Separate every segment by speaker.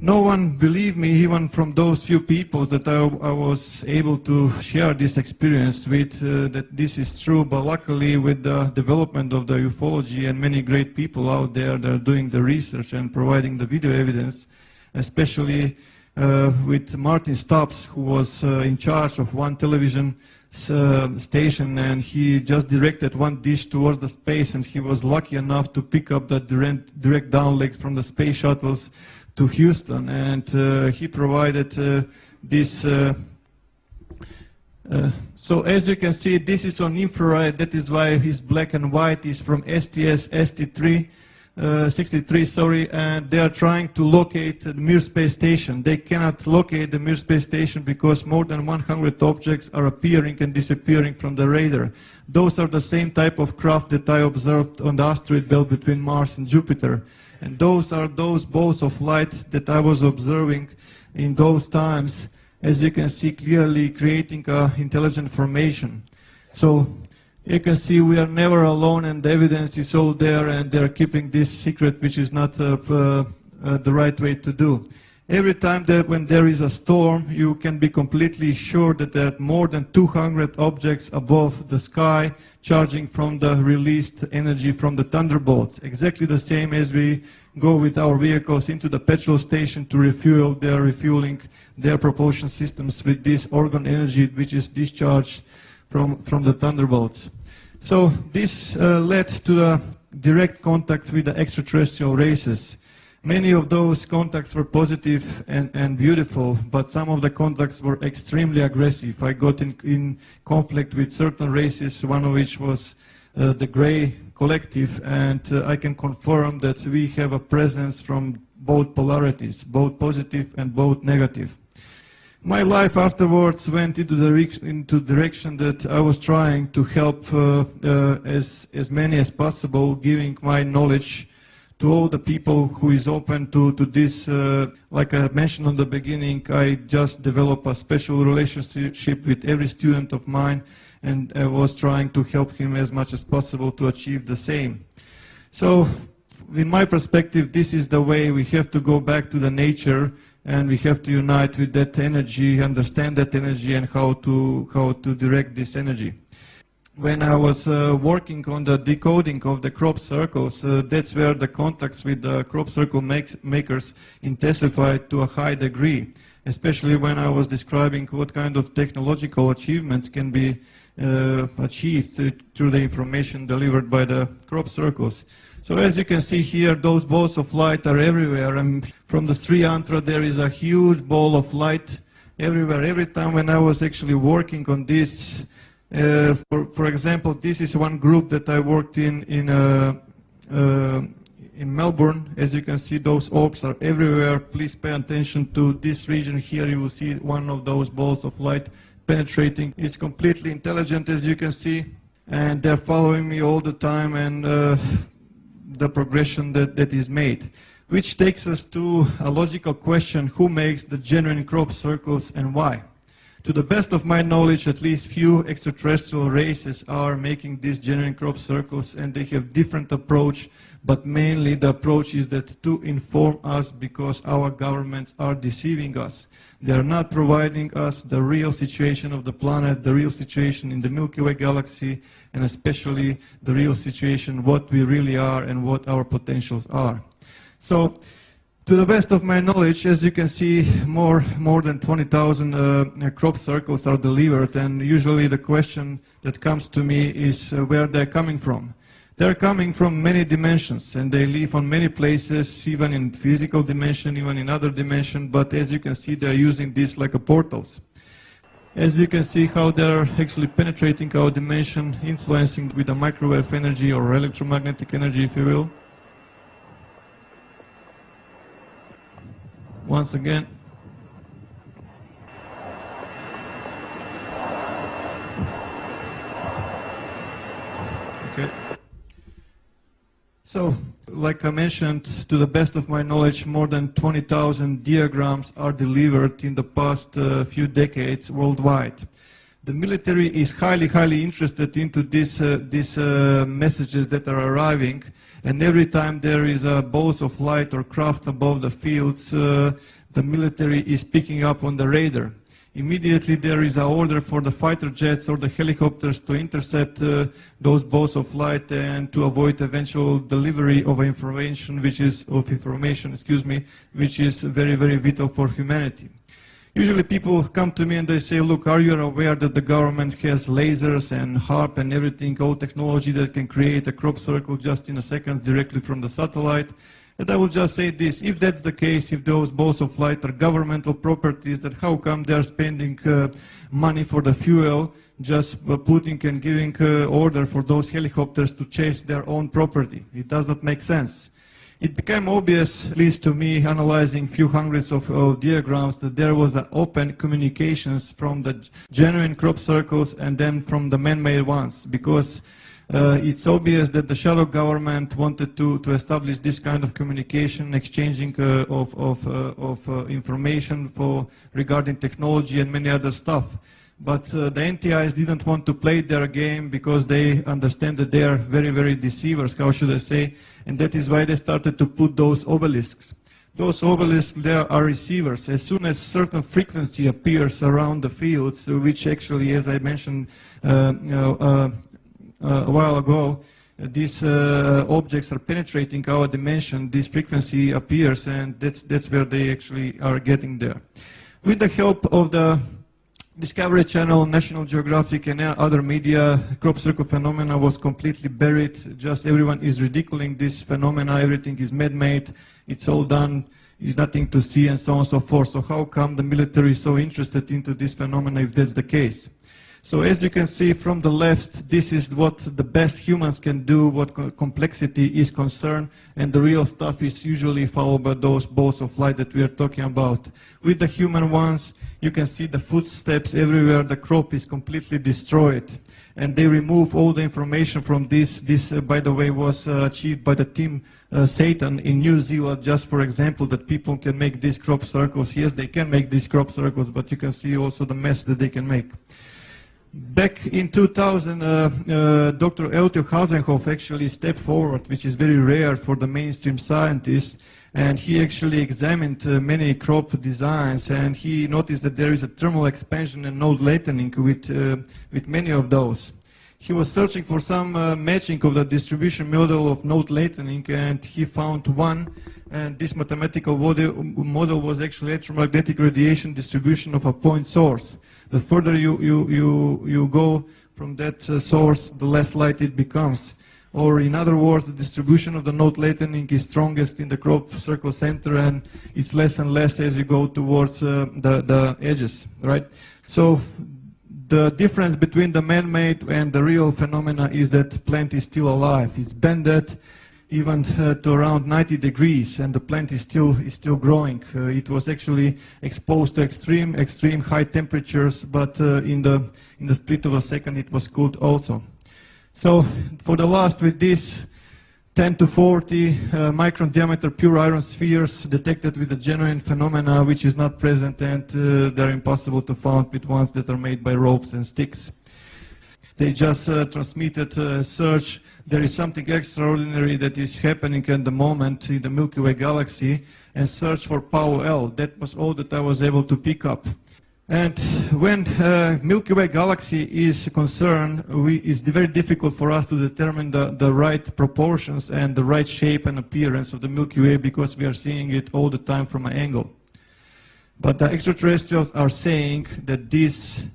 Speaker 1: No one believed me, even from those few people that I was able to share this experience with, that this is true. But luckily, with the development of the ufology and many great people out there that are doing the research and providing the video evidence, especially with Martin Stubbs, who was in charge of one television station, and he just directed one dish towards the space, and he was lucky enough to pick up the direct downlinks from the space shuttles to Houston, and he provided this. So as you can see, this is on infrared. That is why his black and white is from STS-63, and they are trying to locate the Mir space station. They cannot locate the Mir space station because more than 100 objects are appearing and disappearing from the radar. Those are the same type of craft that I observed on the asteroid belt between Mars and Jupiter. And those are those balls of light that I was observing in those times, as you can see clearly, creating intelligent formation. So you can see we are never alone, and the evidence is all there, and they're keeping this secret, which is not the right way to do. Every time that when there is a storm, you can be completely sure that there are more than 200 objects above the sky charging from the released energy from the thunderbolts. Exactly the same as we go with our vehicles into the petrol station to refuel, they are refueling their propulsion systems with this organ energy which is discharged from the thunderbolts. So this led to the direct contact with the extraterrestrial races. Many of those contacts were positive and beautiful, but some of the contacts were extremely aggressive. I got in conflict with certain races, one of which was the Gray Collective, and I can confirm that we have a presence from both polarities, both positive and both negative. My life afterwards went into the direction that I was trying to help as many as possible, giving my knowledge to all the people who is open to this. Like I mentioned on the beginning, I just developed a special relationship with every student of mine, and I was trying to help him as much as possible to achieve the same. So, in my perspective, this is the way we have to go back to the nature, and we have to unite with that energy, understand that energy, and how to direct this energy. When I was working on the decoding of the crop circles, that's where the contacts with the crop circle makers intensified to a high degree, especially when I was describing what kind of technological achievements can be achieved through the information delivered by the crop circles. So as you can see here, those balls of light are everywhere, and from the Sri Yantra there is a huge ball of light everywhere. Every time when I was actually working on this, for example, this is one group that I worked in Melbourne. As you can see, those orbs are everywhere. Please pay attention to this region here. You will see one of those balls of light penetrating. It's completely intelligent, as you can see, and they're following me all the time, and the progression that is made. Which takes us to a logical question: who makes the genuine crop circles and why? To the best of my knowledge, at least few extraterrestrial races are making these genuine crop circles, and they have different approach, but mainly the approach is that to inform us, because our governments are deceiving us. They are not providing us the real situation of the planet, the real situation in the Milky Way galaxy, and especially the real situation, what we really are and what our potentials are. So, to the best of my knowledge, as you can see, more than 20,000 crop circles are delivered, and usually the question that comes to me is where they're coming from. They're coming from many dimensions, and they live on many places, even in physical dimension, even in other dimension, but as you can see, they're using this like a portals. As you can see how they're actually penetrating our dimension, influencing with the microwave energy or electromagnetic energy, if you will. Once again. Okay. So, like I mentioned, to the best of my knowledge, more than 20,000 diagrams are delivered in the past few decades worldwide. The military is highly interested into these messages that are arriving, and every time there is a bolt of light or craft above the fields, the military is picking up on the radar. Immediately there is an order for the fighter jets or the helicopters to intercept those bolts of light and to avoid eventual delivery of information, which is very vital for humanity. Usually people come to me and they say, look, are you aware that the government has lasers and HARP and everything, all technology that can create a crop circle just in a second directly from the satellite? And I will just say this, if that's the case, if those bolts of light are governmental properties, then how come they are spending money for the fuel, just putting and giving order for those helicopters to chase their own property? It does not make sense. It became obvious, at least to me, analyzing few hundreds of diagrams, that there was an open communications from the genuine crop circles and then from the man-made ones, because it's obvious that the shadow government wanted to establish this kind of communication, exchanging of information regarding technology and many other stuff. But the NTIs didn't want to play their game because they understand that they are very deceivers, how should I say, and that is why they started to put those obelisks. Those obelisks, there are receivers. As soon as certain frequency appears around the fields, which actually, as I mentioned a while ago, these objects are penetrating our dimension, this frequency appears, and that's where they actually are getting there. With the help of the Discovery Channel, National Geographic and other media, crop circle phenomena was completely buried. Just everyone is ridiculing this phenomena, everything is man-made, it's all done, there's nothing to see and so on and so forth. So how come the military is so interested into this phenomena if that's the case? So as you can see from the left, this is what the best humans can do, what complexity is concerned, and the real stuff is usually followed by those bolts of light that we are talking about. With the human ones, you can see the footsteps everywhere, the crop is completely destroyed, and they remove all the information from this. This, by the way, was achieved by the team Satan in New Zealand, just for example, that people can make these crop circles. Yes, they can make these crop circles, but you can see also the mess that they can make. Back in 2000, Dr. Eltio Hasenhoff actually stepped forward, which is very rare for the mainstream scientists, and he actually examined many crop designs, and he noticed that there is a thermal expansion and node lengthening with many of those. He was searching for some matching of the distribution model of node lengthening, and he found one, and this mathematical model was actually electromagnetic radiation distribution of a point source. The further you go from that source, the less light it becomes. Or in other words, the distribution of the node lengthening is strongest in the crop circle center, and it's less and less as you go towards the edges, right? So the difference between the man-made and the real phenomena is that plant is still alive. It's bended even to around 90 degrees, and the plant is still growing. It was actually exposed to extreme high temperatures, but in the split of a second it was cooled also. So for the last, with this 10 to 40 micron diameter pure iron spheres detected with the genuine phenomena, which is not present, and they're impossible to find with ones that are made by ropes and sticks. They just transmitted search. There is something extraordinary that is happening at the moment in the Milky Way galaxy, and search for Pau L. That was all that I was able to pick up. And when Milky Way galaxy is concerned, it's very difficult for us to determine the right proportions and the right shape and appearance of the Milky Way, because we are seeing it all the time from an angle. But the extraterrestrials are saying that this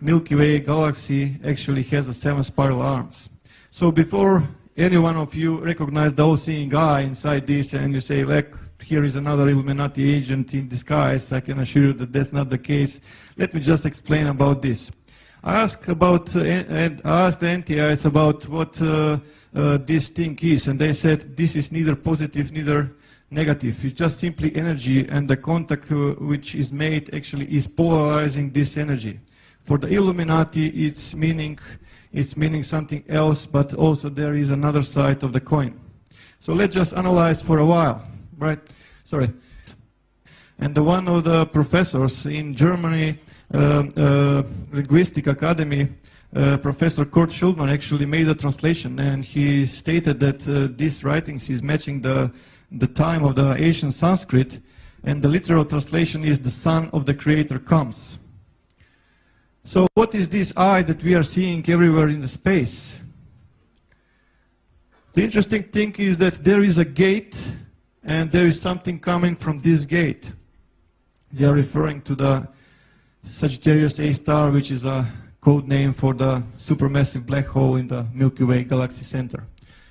Speaker 1: Milky Way galaxy actually has the 7 spiral arms. So before any one of you recognize the all-seeing eye inside this and you say, like, here is another Illuminati agent in disguise, I can assure you that that's not the case. Let me just explain about this. I asked the NTIs about what this thing is, and they said this is neither positive, neither negative. It's just simply energy, and the contact which is made actually is polarizing this energy. For the Illuminati, it's meaning something else, but also there is another side of the coin. So let's just analyze for a while, right? Sorry. And one of the professors in Germany, Linguistic Academy, Professor Kurt Schulman actually made a translation, and he stated that these writings is matching the time of the ancient Sanskrit, and the literal translation is "the Son of the Creator comes." So what is this eye that we are seeing everywhere in the space? The interesting thing is that there is a gate, and there is something coming from this gate. They are referring to the Sagittarius A star, which is a code name for the supermassive black hole in the Milky Way galaxy center.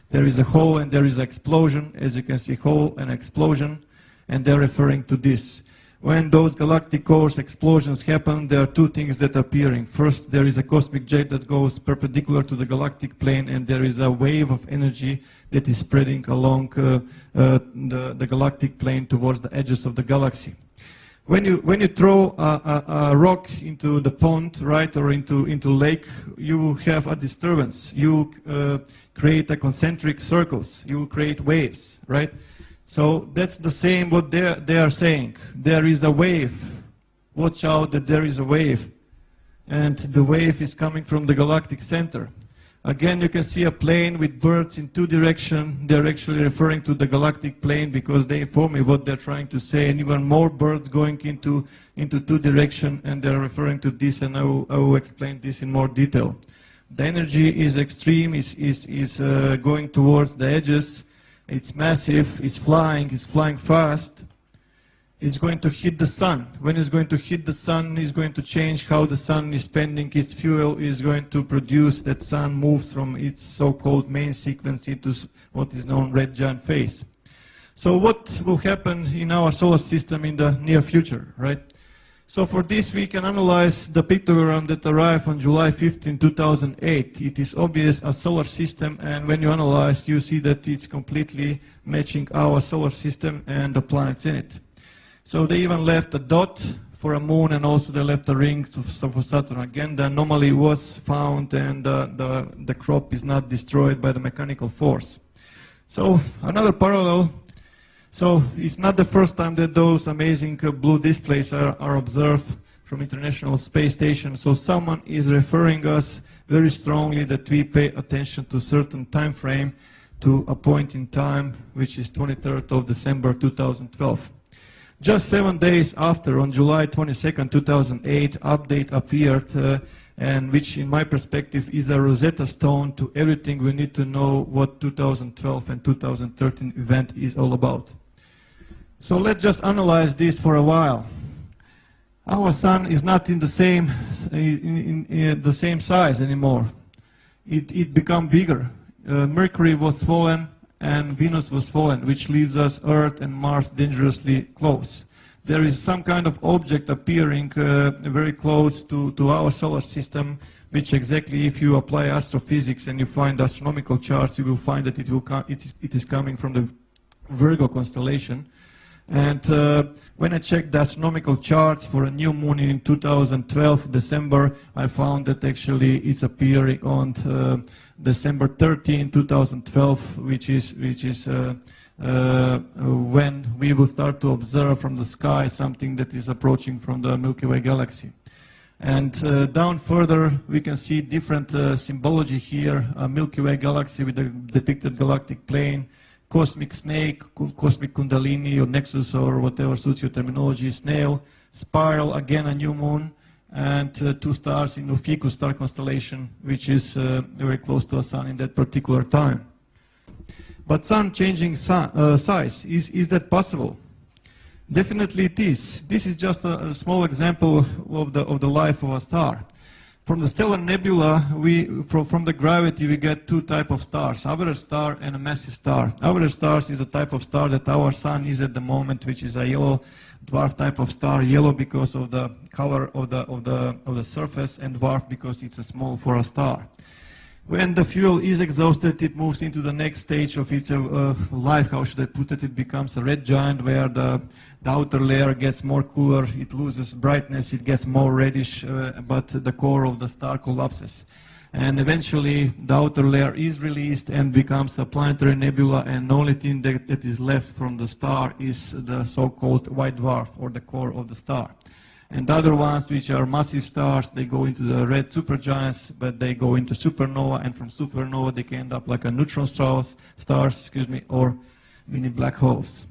Speaker 1: There is a hole and there is an explosion. As you can see, hole and explosion, and they're referring to this. When those galactic cores explosions happen, there are two things that are appearing. First, there is a cosmic jet that goes perpendicular to the galactic plane, and there is a wave of energy that is spreading along the galactic plane towards the edges of the galaxy. When you throw a rock into the pond, right, or into lake, you will have a disturbance. You will create a concentric circles. You will create waves, right? So that's the same what they are saying. There is a wave. Watch out that there is a wave. And the wave is coming from the galactic center. Again, you can see a plane with birds in two directions. They're actually referring to the galactic plane because they inform me what they're trying to say. And even more birds going into two directions, and they're referring to this, and I will explain this in more detail. The energy is extreme, is going towards the edges. It's massive, it's flying fast. It's going to hit the sun. When it's going to hit the sun, it's going to change how the sun is spending its fuel, is going to produce that sun moves from its so-called main sequence into what is known red giant phase. So what will happen in our solar system in the near future, right? So for this we can analyze the pictogram that arrived on July 15, 2008. It is obvious a solar system, and when you analyze, you see that it's completely matching our solar system and the planets in it. So they even left a dot for a moon, and also they left a ring for Saturn. Again, the anomaly was found, and the crop is not destroyed by the mechanical force. So another parallel. So it's not the first time that those amazing blue displays are observed from International Space Station. So someone is referring us very strongly that we pay attention to a certain time frame, to a point in time, which is 23rd of December 2012. Just 7 days after, on July 22nd, 2008, update appeared, and which in my perspective is a Rosetta Stone to everything we need to know what 2012 and 2013 event is all about. So let's just analyze this for a while. Our sun is not in the same size anymore. It became bigger. Mercury was fallen and Venus was fallen, which leaves us Earth and Mars dangerously close. There is some kind of object appearing very close to our solar system, which exactly, if you apply astrophysics and you find astronomical charts, you will find that it is coming from the Virgo constellation. And when I checked the astronomical charts for a new moon in 2012, December, I found that actually it's appearing on December 13, 2012, which is when we will start to observe from the sky something that is approaching from the Milky Way galaxy. And down further, we can see different symbology here, a Milky Way galaxy with the depicted galactic plane, cosmic snake, cosmic kundalini or nexus or whatever suits your terminology, snail, spiral, again a new moon, and two stars in the Ficus star constellation, which is very close to a sun in that particular time. But sun changing size, is that possible? Definitely it is. This is just a small example of the life of a star. From the stellar nebula, from the gravity, we get two types of stars, average star and a massive star. Average stars is the type of star that our sun is at the moment, which is a yellow dwarf type of star. Yellow because of the color of the surface, and dwarf because it's a small for a star. When the fuel is exhausted, it moves into the next stage of its life. How should I put it? It becomes a red giant, where the outer layer gets more cooler, it loses brightness, it gets more reddish, but the core of the star collapses. And eventually the outer layer is released and becomes a planetary nebula, and the only thing that is left from the star is the so-called white dwarf, or the core of the star. And the other ones, which are massive stars, they go into the red supergiants, but they go into supernova, and from supernova they can end up like a neutron stars, or mini black holes.